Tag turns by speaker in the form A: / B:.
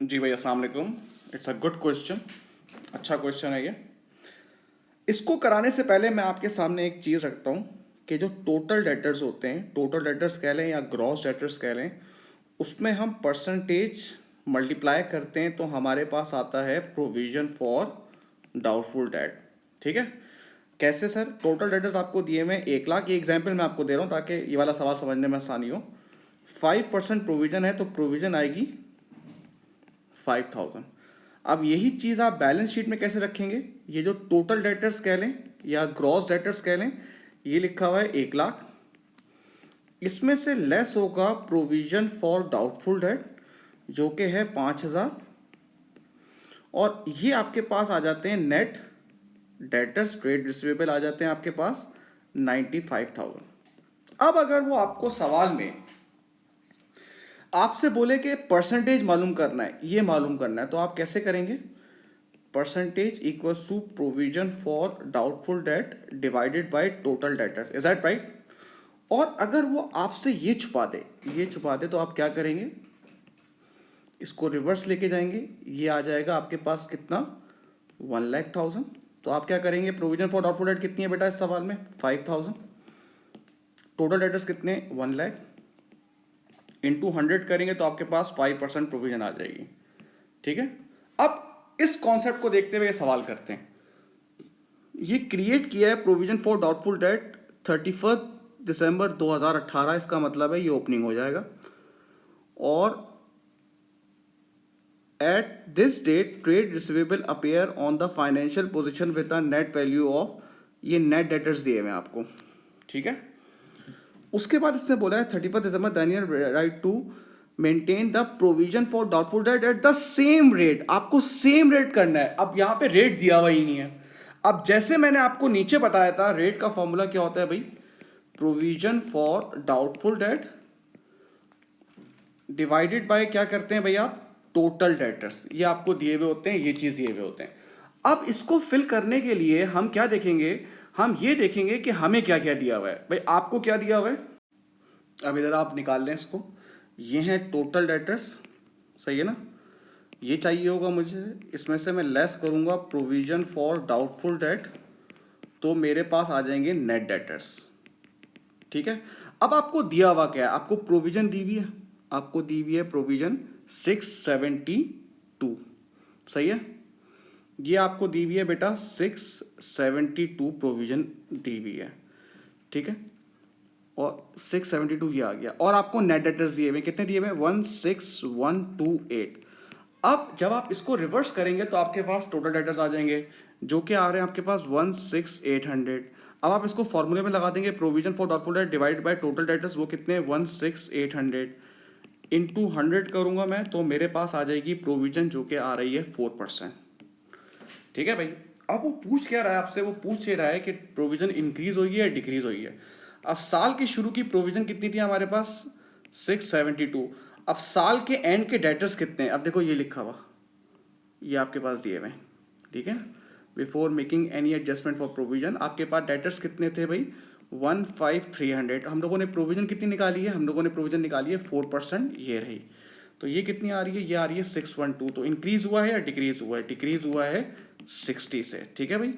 A: जी भाई, अस्सलाम वालेकुम। इट्स अ गुड क्वेश्चन, अच्छा क्वेश्चन है ये। इसको कराने से पहले मैं आपके सामने एक चीज़ रखता हूँ कि जो टोटल डेटर्स होते हैं, टोटल डेटर्स कह लें या ग्रॉस डेटर्स कह लें, उसमें हम परसेंटेज मल्टीप्लाई करते हैं तो हमारे पास आता है प्रोविजन फॉर डाउटफुल डेट। ठीक है, कैसे सर? टोटल डेटर्स आपको दिए हुए 1 लाख, ये एग्जाम्पल मैं आपको दे रहा हूँ ताकि ये वाला सवाल समझने में आसानी हो। 5% प्रोविजन है तो प्रोविजन आएगी 5000। अब यही चीज़ आप बैलेंस शीट में कैसे रखेंगे? ये जो टोटल डेटर्स कह लें या ग्रॉस डेटर्स कह लें, ये लिखा हुआ है 1 लाख, इसमें से लेस होगा प्रोविजन फॉर डाउटफुल डेट जो कि है 5000, और ये आपके पास आ जाते हैं नेट डेटर्स, ट्रेड रिसीवेबल आ जाते हैं आपके पास 95,000। अब अगर वो आपको सवाल में आपसे बोले कि परसेंटेज मालूम करना है, ये मालूम करना है, तो आप कैसे करेंगे? Percentage equals to provision for doubtful debt divided by total debtors, is that right? और अगर वो आपसे ये छुपा दे तो आप क्या करेंगे? इसको रिवर्स लेके जाएंगे, ये आ जाएगा आपके पास कितना? 1,00,000। तो आप क्या करेंगे? प्रोविजन फॉर डाउटफुल डेट कितनी है बेटा इस सवाल में? 5,000। टोटल डेटर्स कितने? 1,00,000 इंटू 100 करेंगे तो आपके पास 5% प्रोविजन आ जाएगी। ठीक है, अब इस कॉन्सेप्ट को देखते हुए ये सवाल करते हैं। ये क्रिएट किया है प्रोविजन फॉर डाउटफुल डेट 31 दिसंबर 2018, इसका मतलब है ये ओपनिंग हो जाएगा, और at this date trade receivable appear on the financial position with the net value of, ये नेट डेटर्स दिए हुए हैं आपको। ठीक है, उसके बाद इसने बोला है 31 दिसंबर then right to maintain the provision for doubtful debt at the same rate. आपको सेम रेट करना है। अब यहां पे रेट दिया हुआ ही नहीं है। अब जैसे मैंने आपको नीचे बताया था, रेट का फॉर्मूला क्या होता है भाई? Provision for doubtful debt divided bye क्या करते हैं भाई आप? Total debtors. ये आपको दिए हुए होते हैं, ये चीज दिए हुए होते हैं। अब इसको फिल करने के लिए हम क्या देखेंगे? हम ये देखेंगे कि हमें क्या क्या दिया हुआ है। भाई आपको क्या दिया हुआ है? अब इधर आप निकाल लें इसको, ये हैं टोटल डेटर्स, सही है ना? ये चाहिए होगा मुझे, इसमें से मैं लेस करूंगा प्रोविजन फॉर डाउटफुल डेट, तो मेरे पास आ जाएंगे नेट डेटर्स। ठीक है, अब आपको दिया हुआ क्या है? आपको प्रोविजन दी हुई है, आपको दी हुई है प्रोविजन 672, सही है? ये आपको दी हुई है बेटा 672 प्रोविजन दी हुई है। ठीक है, और 672 ये आ गया, और आपको नेट डेटर्स दिए हुए कितने दिए हुए? 16,128। अब जब आप इसको रिवर्स करेंगे तो आपके पास टोटल डेटर्स आ जाएंगे जो कि आ रहे हैं आपके पास 16,800। अब आप इसको फॉर्मूले में लगा देंगे, provision for doubtful date divide by total debtors, वो कितने? 16,800 इंटू 100 करूंगा मैं, तो मेरे पास आ जाएगी प्रोविजन जो कि आ रही है 4%। ठीक है भाई, अब वो पूछ क्या रहा है आपसे? वो पूछ ये रहा है कि प्रोविजन इंक्रीज हुई है या डिक्रीज हुई है। अब साल की शुरू की प्रोविजन कितनी थी हमारे पास? 672। अब साल के एंड के डेटर्स कितने हैं? अब देखो ये लिखा हुआ, ये आपके पास दिए हुए हैं। ठीक है, before making any adjustment for provision आपके पास डेटर्स कितने थे भाई? 15,300। हम लोगों ने प्रोविजन कितनी निकाली है? हम लोगों ने प्रोविजन निकाली है 4%, ये रही। तो ये कितनी आ रही है? ये आ रही है 612। तो इंक्रीज हुआ है या डिक्रीज हुआ है? डिक्रीज हुआ है 60 से। ठीक है भाई।